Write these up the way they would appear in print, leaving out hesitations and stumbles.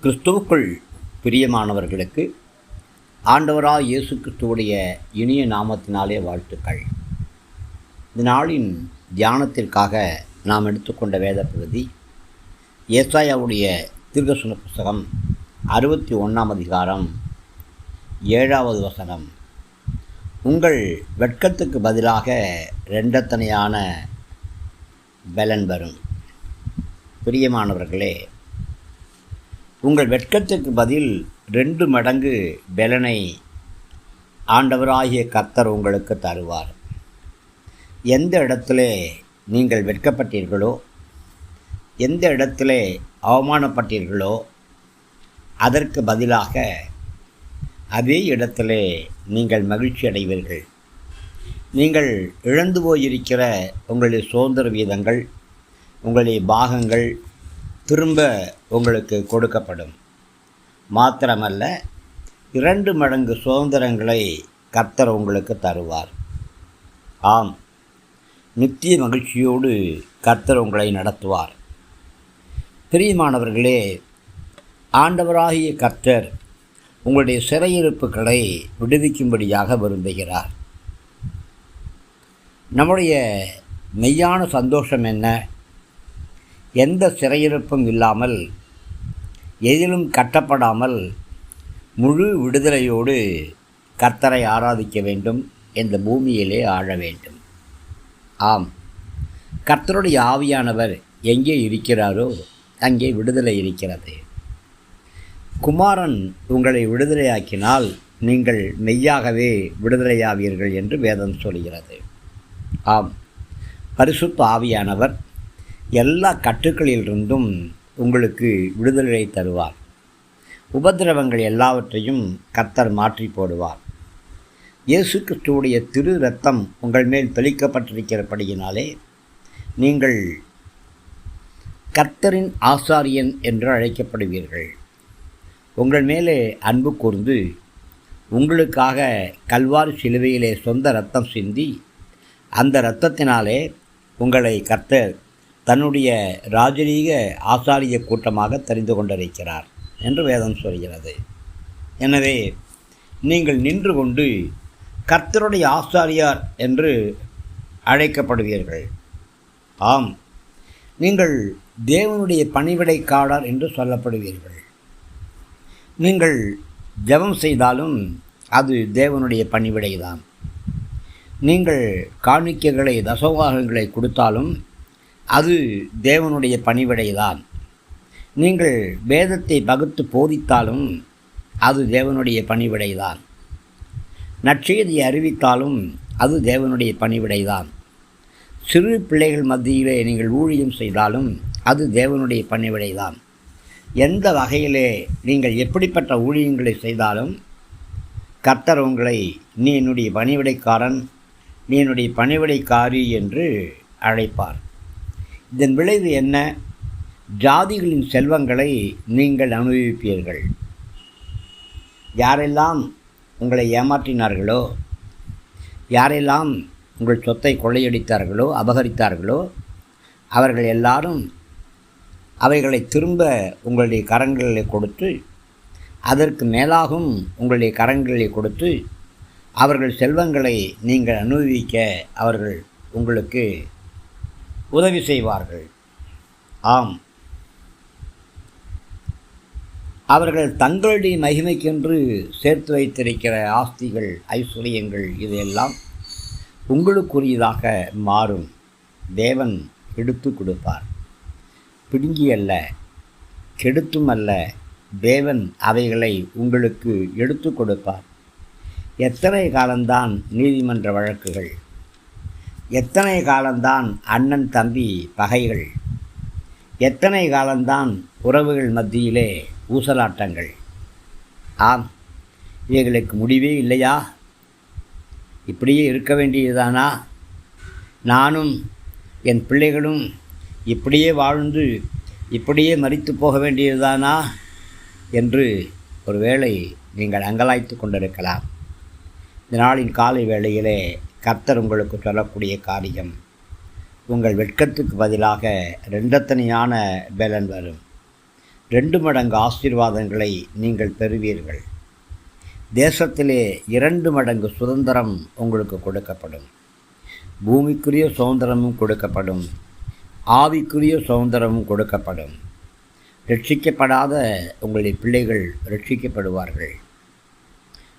கிறிஸ்துவுக்குள் பிரியமானவர்களுக்கு ஆண்டவராய் இயேசு கிறிஸ்துவுடைய இனிய நாமத்தினாலே வாழ்த்துக்கள். இந்த நாளின் தியானத்திற்காக நாம் எடுத்துக்கொண்ட வேத பகுதி ஏசாயாவுடைய தீர்க்கதரிசன புத்தகம் 61ஆம் அதிகாரம் 7வது வசனம். உங்கள் வெட்கத்துக்கு பதிலாக இரண்டத்தனையான பலன் வரும். பிரியமானவர்களே, உங்கள் வெட்கத்துக்கு பதில் 2 மடங்கு பலனை ஆண்டவராகிய கர்த்தர் உங்களுக்கு தருவார். எந்த இடத்திலே நீங்கள் வெட்கப்பட்டீர்களோ, எந்த இடத்திலே அவமானப்பட்டீர்களோ, அதற்கு பதிலாக அதே இடத்திலே நீங்கள் மகிழ்ச்சி அடைவீர்கள். நீங்கள் இழந்து போயிருக்கிற உங்களுடைய சுதந்திர வீதங்கள், உங்களுடைய பாகங்கள் திரும்ப உங்களுக்கு கொடுக்கப்படும். மாத்திரமல்ல, 2 மடங்கு சுதந்திரங்களை கர்த்தர் உங்களுக்கு தருவார். ஆம், நித்திய மகிழ்ச்சியோடு கர்த்தர் உங்களை நடத்துவார். பிரியமானவர்களே, ஆண்டவராகிய கர்த்தர் உங்களுடைய சிறையிருப்புகளை விடுவிக்கும்படியாக விரும்புகிறார். நம்முடைய மெய்யான சந்தோஷம் என்ன? எந்த சிறையிருப்பும் இல்லாமல், எதிலும் கட்டப்படாமல் முழு விடுதலையோடு கர்த்தரை ஆராதிக்க வேண்டும், இந்த பூமியிலே ஆழ வேண்டும். ஆம், கர்த்தருடைய ஆவியானவர் எங்கே இருக்கிறாரோ அங்கே விடுதலை இருக்கிறது. குமாரன் உங்களை விடுதலையாக்கினால் நீங்கள் மெய்யாகவே விடுதலையாவீர்கள் என்று வேதம் சொல்கிறது. ஆம், பரிசுத்த ஆவியானவர் எல்லா கட்டுக்களிலிருந்தும் உங்களுக்கு விடுதலை தருவார். உபத்திரவங்கள் எல்லாவற்றையும் கர்த்தர் மாற்றி போடுவார். இயேசு கிறிஸ்துவுடைய திரு இரத்தம் உங்கள் மேல் தெளிக்கப்பட்டிருக்கிறபடியினாலே நீங்கள் கர்த்தரின் ஆசாரியன் என்று அழைக்கப்படுவீர்கள். உங்கள் மேலே அன்பு கூர்ந்து உங்களுக்காக கல்வாரி சிலுவையிலே சொந்த இரத்தம் சிந்தி, அந்த இரத்தத்தினாலே உங்களை கர்த்தர் தன்னுடைய ராஜரீக ஆசாரிய கூட்டமாக தெரிந்து கொண்டிருக்கிறார் என்று வேதம் சொல்கிறது. எனவே நீங்கள் நின்று கொண்டு கர்த்தருடைய ஆசாரியார் என்று அழைக்கப்படுவீர்கள். ஆம், நீங்கள் தேவனுடைய பணிவிடைக்காரர் என்று சொல்லப்படுவீர்கள். நீங்கள் ஜெபம் செய்தாலும் அது தேவனுடைய பணிவிடைதான். நீங்கள் காணிக்கைகளை, தசவாகங்களை கொடுத்தாலும் அது தேவனுடைய பணிவிடைதான். நீங்கள் வேதத்தை பகுத்து போதித்தாலும் அது தேவனுடைய பணிவிடைதான். நற்செய்தியை அறிவித்தாலும் அது தேவனுடைய பணிவிடைதான். சிறு பிள்ளைகள் மத்தியிலே நீங்கள் ஊழியம் செய்தாலும் அது தேவனுடைய பணிவிடைதான். எந்த வகையிலே நீங்கள் எப்படிப்பட்ட ஊழியங்களை செய்தாலும் கர்த்தர் உங்களை நீ என்னுடைய பணிவிடைக்காரன், நீ என்னுடைய பணிவிடைக்காரி என்று அழைப்பார். இதன் விளைவு என்ன? ஜாதிகளின் செல்வங்களை நீங்கள் அனுபவிப்பீர்கள். யாரெல்லாம் உங்களை ஏமாற்றினார்களோ, யாரெல்லாம் உங்கள் சொத்தை கொள்ளையடித்தார்களோ, அபகரித்தார்களோ, அவர்கள் எல்லாரும் அவைகளை திரும்ப உங்களுடைய கரங்களில் கொடுத்து, அதற்கு மேலாகவும் உங்களுடைய கரங்களில் கொடுத்து, அவர்கள் செல்வங்களை நீங்கள் அனுபவிக்க அவர்கள் உங்களுக்கு உதவி செய்வார்கள். ஆம், அவர்கள் தங்களுடைய மகிமைக்கென்று சேர்த்து வைத்திருக்கிற ஆஸ்திகள், ஐஸ்வர்யங்கள் இதையெல்லாம் உங்களுக்குரியதாக மாறும். தேவன் எடுத்து கொடுப்பார். பிடுங்கி அல்ல, கெடுத்தும் அல்ல, தேவன் அவைகளை உங்களுக்கு எடுத்து கொடுப்பார். எத்தனை காலம்தான் நீதிமன்ற வழக்குகள், எத்தனை காலம்தான் அண்ணன் தம்பி பகைகள், எத்தனை காலம்தான் உறவுகள் மத்தியிலே ஊசலாட்டங்கள். ஆம், இவைகளுக்கு முடிவே இல்லையா? இப்படியே இருக்க வேண்டியதுதானா? நானும் என் பிள்ளைகளும் இப்படியே வாழ்ந்து இப்படியே மரித்து போக வேண்டியதுதானா என்று ஒருவேளை நீங்கள் அங்கலாய்த்து கொண்டிருக்கலாம். இந்த நாளின் காலை வேளையிலே கர்த்தர் உங்களுக்கு சொல்லக்கூடிய காரியம், உங்கள் வெட்கத்துக்கு பதிலாக இரண்டத்தனையான பலன் வரும். 2 மடங்கு ஆசீர்வாதங்களை நீங்கள் பெறுவீர்கள். தேசத்திலே 2 மடங்கு சுதந்திரம் உங்களுக்கு கொடுக்கப்படும். பூமிக்குரிய சுதந்திரமும் கொடுக்கப்படும், ஆவிக்குரிய சுதந்திரமும் கொடுக்கப்படும். ரட்சிக்கப்படாத உங்களுடைய பிள்ளைகள் ரட்சிக்கப்படுவார்கள்.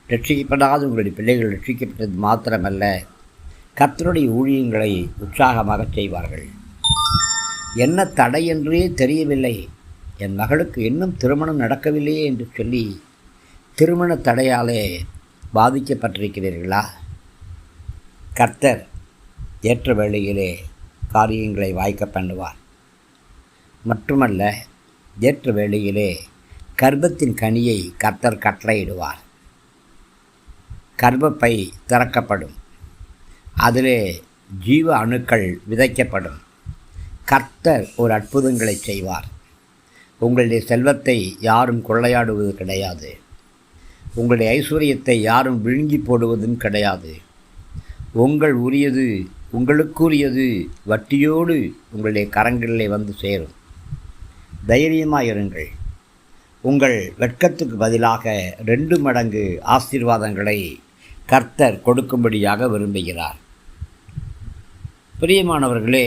ரட்சிக்கப்படாத உங்களுடைய பிள்ளைகள் ரட்சிக்கப்பட்டது மாத்திரமல்ல, கர்த்தருடைய ஊழியங்களை உற்சாகமாக செய்வார்கள். என்ன தடை என்றே தெரியவில்லை, என் மகளுக்கு இன்னும் திருமணம் நடக்கவில்லையே என்று சொல்லி திருமண தடையாலே பாதிக்கப்பட்டிருக்கிறீர்களா? கர்த்தர் ஏற்ற வேளையிலே காரியங்களை வாய்க்க பண்ணுவார். மட்டுமல்ல, ஏற்ற வேளையிலே கர்ப்பத்தின் கனியை கர்த்தர் கட்டளையிடுவார். கர்ப்பப்பை திறக்கப்படும், அதிலே ஜீவ அணுக்கள் விதைக்கப்படும். கர்த்தர் ஒரு அற்புதங்களை செய்வார். உங்களுடைய செல்வத்தை யாரும் கொள்ளையாடுவது கிடையாது. உங்களுடைய ஐஸ்வர்யத்தை யாரும் விழுங்கி போடுவதும் கிடையாது. உங்களுக்குரியது வட்டியோடு உங்களுடைய கரங்களிலே வந்து சேரும். தைரியமாக இருங்கள். உங்கள் வெட்கத்துக்கு பதிலாக 2 மடங்கு ஆசீர்வாதங்களை கர்த்தர் கொடுக்கும்படியாக விரும்புகிறார். பிரியமானவர்களே,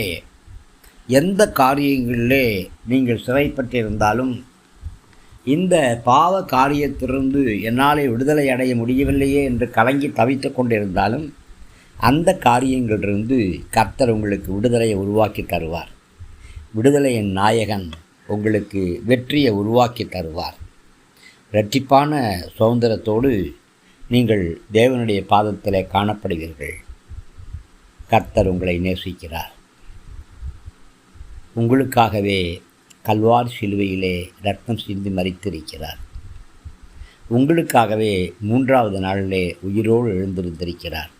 எந்த காரியங்களிலே நீங்கள் சிறைப்பட்டிருந்தாலும், இந்த பாவ காரியத்திலிருந்து என்னாலே விடுதலை அடைய முடியவில்லையே என்று கலங்கி தவித்து கொண்டிருந்தாலும், அந்த காரியங்களிலிருந்து கர்த்தர் உங்களுக்கு விடுதலையை உருவாக்கி தருவார். விடுதலையின் நாயகன் உங்களுக்கு வெற்றியை உருவாக்கி தருவார். இரட்டிப்பான சுதந்திரத்தோடு நீங்கள் தேவனுடைய பாதத்திலே காணப்படுவீர்கள். கர்த்தர் உங்களை நேசிக்கிறார். உங்களுக்காகவே கல்வாரி சிலுவையிலே இரத்தம் சிந்தி மரித்திருக்கிறார். உங்களுக்காகவே 3வது நாளிலே உயிரோடு எழுந்திருந்திருக்கிறார்.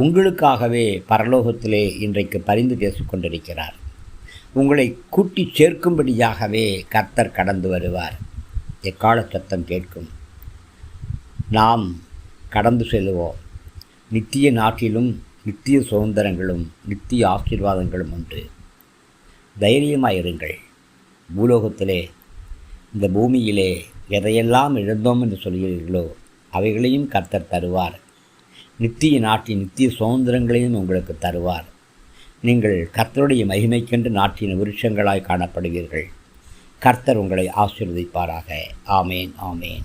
உங்களுக்காகவே பரலோகத்திலே இன்றைக்கு பரிந்து பேசிக்கொண்டிருக்கிறார். உங்களை கூட்டி சேர்க்கும்படியாகவே கர்த்தர் கடந்து வருவார். எக்கால சத்தம் கேட்கும். நாம் கடந்து செல்லுவோம். நித்திய நாட்டிலும் நித்திய சுதந்திரங்களும் நித்திய ஆசீர்வாதங்களும் உண்டு. தைரியமாயிருங்கள். பூலோகத்திலே, இந்த பூமியிலே எதையெல்லாம் இழந்தோம் என்று சொல்கிறீர்களோ அவைகளையும் கர்த்தர் தருவார். நித்திய நாட்டின் நித்திய சுதந்திரங்களையும் உங்களுக்கு தருவார். நீங்கள் கர்த்தருடைய மகிமைக்கென்று நாட்டின் விருட்சங்களாய் காணப்படுவீர்கள். கர்த்தர் உங்களை ஆசீர்வதிப்பாராக. ஆமேன், ஆமேன்.